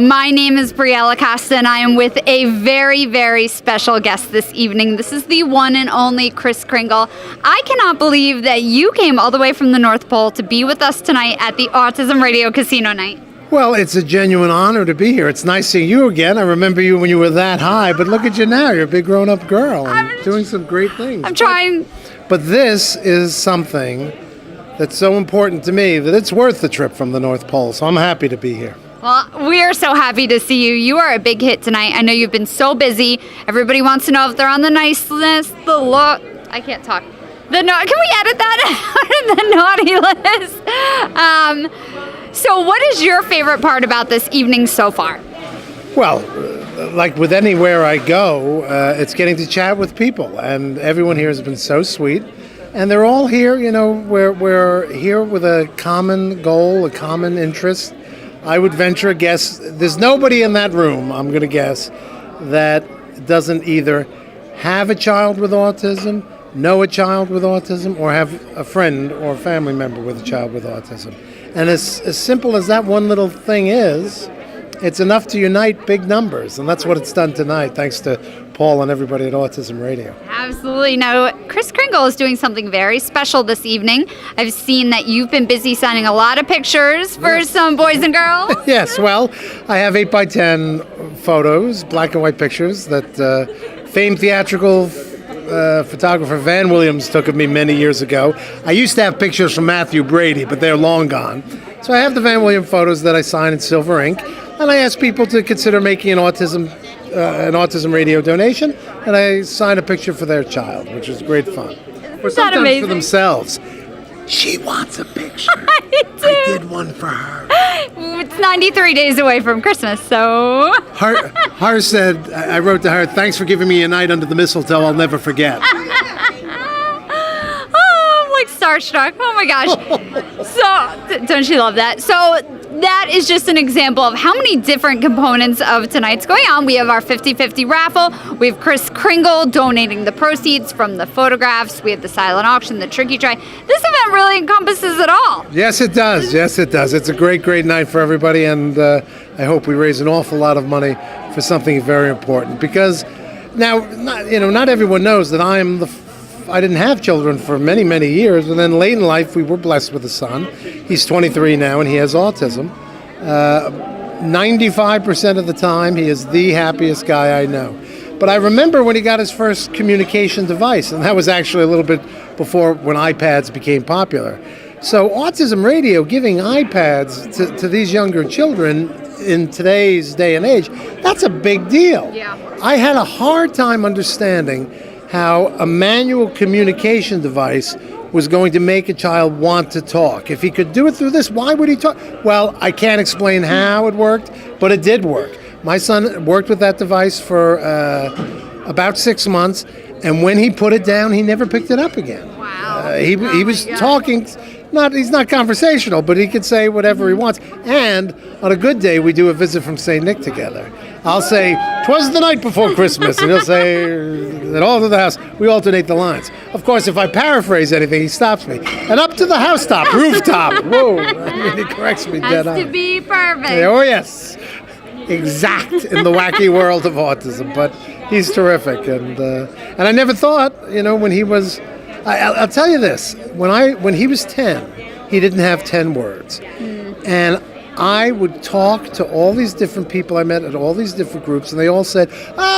My name is Brielle, LaCosta, and I am with a very, very special guest this evening. This is the one and only Kris Kringle. I cannot believe that you came all the way from the North Pole to be with us tonight at the Autism Radio Casino Night. Well, it's a genuine honor to be here. It's nice seeing you again. I remember you when you were that high, but look at you now. You're a big grown-up girl and doing some great things. I'm trying. But this is something that's so important to me that it's worth the trip from the North Pole, so I'm happy to be here. Well, we are so happy to see you. You are a big hit tonight. I know you've been so busy. Everybody wants to know if they're on the nice list, the look. I can't talk. Can we edit that out? The naughty list. So what is your favorite part about this evening so far? Well, like with anywhere I go, it's getting to chat with people, and everyone here has been so sweet. And they're all here, we're here with a common goal, a common interest. I would venture a guess, there's nobody in that room, I'm going to guess, that doesn't either have a child with autism, know a child with autism, or have a friend or family member with a child with autism. And as simple as that one little thing is, it's enough to unite big numbers. And that's what it's done tonight, thanks to Paul and everybody at Autism Radio. Absolutely. Now, Kris Kringle is doing something very special this evening. I've seen that you've been busy signing a lot of pictures for some boys and girls. Yes, well, I have 8x10 photos, black and white pictures, that famed theatrical photographer Van Williams took of me many years ago. I used to have pictures from Matthew Brady, but they're long gone. So I have the Van Williams photos that I sign in silver ink, and I ask people to consider making an Autism Radio donation, and I sign a picture for their child, which is great fun. Or sometimes amazing? For themselves. She wants a picture. I do. I did one for her. It's 93 days away from Christmas, so... Her said, I wrote to her, thanks for giving me a night under the mistletoe I'll never forget. Oh, I'm like starstruck. Oh my gosh. So, don't you love that? So, that is just an example of how many different components of tonight's going on. We have our 50-50 raffle. We have Kris Kringle donating the proceeds from the photographs. We have the silent auction, the tricky try. This event really encompasses it all. Yes, it does. Yes, it does. It's a great, great night for everybody, and I hope we raise an awful lot of money for something very important. Because now, not everyone knows that I didn't have children for many, many years, and then late in life we were blessed with a son. He's 23 now, and he has autism. 95% of the time, he is the happiest guy I know. But I remember when he got his first communication device, and that was actually a little bit before when iPads became popular. So Autism Radio giving iPads to these younger children in today's day and age, that's a big deal. Yeah. I had a hard time understanding how a manual communication device was going to make a child want to talk. If he could do it through this, why would he talk? Well, I can't explain how it worked, but it did work. My son worked with that device for about 6 months, and when he put it down, he never picked it up again. Wow. He was talking. He's not conversational, but he can say whatever he wants. And on a good day, we do a visit from St. Nick together. I'll say, "'Twas the night before Christmas," and he'll say, "And all to the house." We alternate the lines. Of course, if I paraphrase anything, he stops me. "And up to the housetop, rooftop." Whoa! He corrects me dead on. Has to be perfect. Oh yes, exact in the wacky world of autism. But he's terrific, and I never thought, when he was. I'll tell you this: when he was 10, he didn't have 10 words, and I would talk to all these different people I met at all these different groups, and they all said,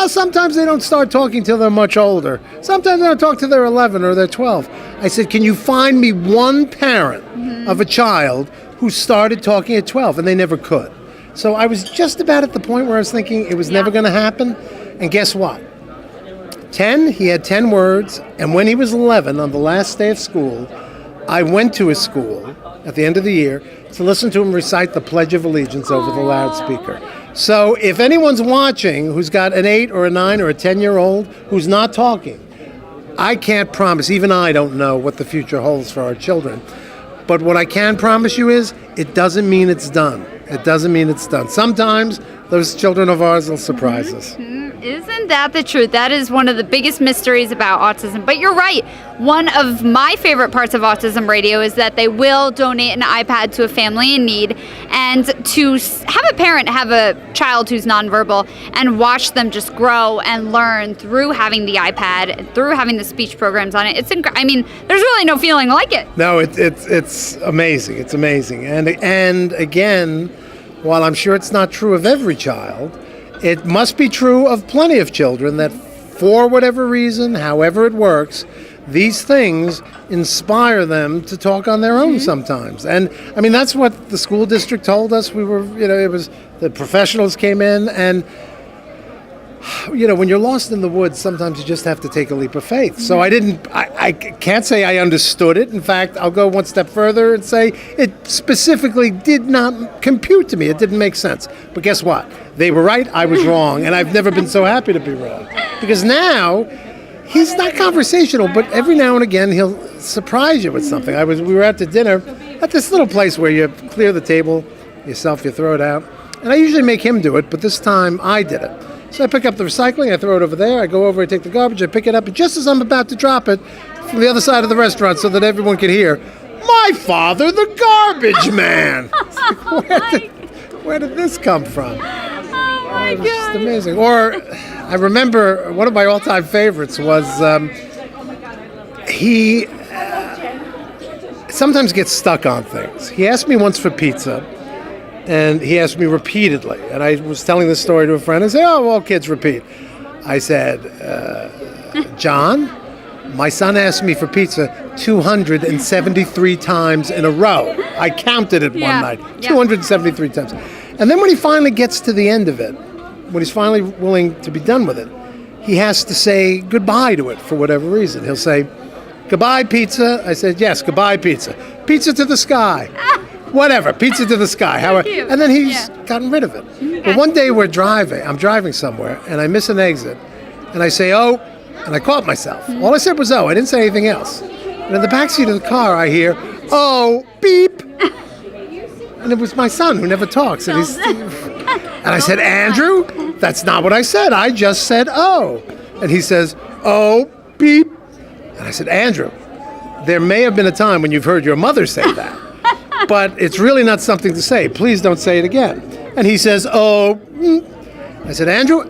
sometimes they don't start talking till they're much older. Sometimes they don't talk till they're 11 or they're 12. I said, can you find me one parent of a child who started talking at 12? And they never could. So I was just about at the point where I was thinking it was never going to happen, and guess what? 10, he had 10 words, and when he was 11, on the last day of school, I went to his school at the end of the year to listen to him recite the Pledge of Allegiance over the loudspeaker. So if anyone's watching who's got an 8 or a 9 or a 10-year-old who's not talking, I can't promise, even I don't know what the future holds for our children. But what I can promise you is it doesn't mean it's done. It doesn't mean it's done. Sometimes those children of ours will surprise us. Isn't that the truth? That is one of the biggest mysteries about autism. But you're right. One of my favorite parts of Autism Radio is that they will donate an iPad to a family in need, and to have a parent have a child who's nonverbal and watch them just grow and learn through having the iPad, through having the speech programs on it. I mean, there's really no feeling like it. No, it's amazing. It's amazing. And again, while I'm sure it's not true of every child, it must be true of plenty of children that for whatever reason, however it works, these things inspire them to talk on their own sometimes. And I mean, that's what the school district told us. We were, it was the professionals came in, and when you're lost in the woods, sometimes you just have to take a leap of faith. So I can't say I understood it. In fact, I'll go one step further and say it specifically did not compute to me. It didn't make sense. But guess what? They were right, I was wrong. And I've never been so happy to be wrong. Because now, he's not conversational, but every now and again, he'll surprise you with something. We were out to dinner at this little place where you clear the table yourself, you throw it out. And I usually make him do it, but this time I did it. So I pick up the recycling, I throw it over there, I go over, I take the garbage, I pick it up, and just as I'm about to drop it from the other side of the restaurant so that everyone can hear, my father, the garbage man! Where did this come from? Oh my It was just God. amazing. Or I remember one of my all-time favorites was he sometimes gets stuck on things. He asked me once for pizza. And he asked me repeatedly, and I was telling this story to a friend. I said, "Oh, all kids repeat." I said, "John, my son asked me for pizza 273 times in a row. I counted it one night, 273 times." And then when he finally gets to the end of it, when he's finally willing to be done with it, he has to say goodbye to it for whatever reason. He'll say, "Goodbye, pizza." I said, "Yes, goodbye, pizza. Pizza to the sky." Whatever, pizza to the sky. And then he's gotten rid of it. But one day I'm driving somewhere, and I miss an exit, and I say, "Oh," and I caught myself. All I said was, "Oh," I didn't say anything else. And in the backseat of the car, I hear, "Oh, beep." And it was my son who never talks. And I said, "Andrew, that's not what I said. I just said, oh." And he says, "Oh, beep." And I said, "Andrew, there may have been a time when you've heard your mother say that. But it's really not something to say. Please don't say it again." And he says, "Oh." I said, "Andrew,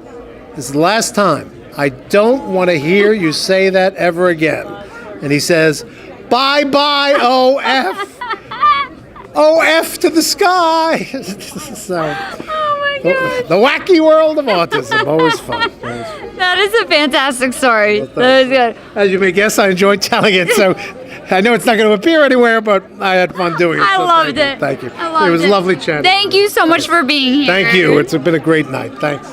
this is the last time. I don't want to hear you say that ever again." And he says, "Bye-bye, OF. OF to the sky." So, Oh my God. the wacky world of autism. Always fun. That is a fantastic story. That is good. As you may guess, I enjoyed telling it. So I know it's not going to appear anywhere, but I had fun doing it. I so loved it. Thank you. I loved It was lovely chatting. Thank you so much for being here. Thank you. It's been a great night. Thanks.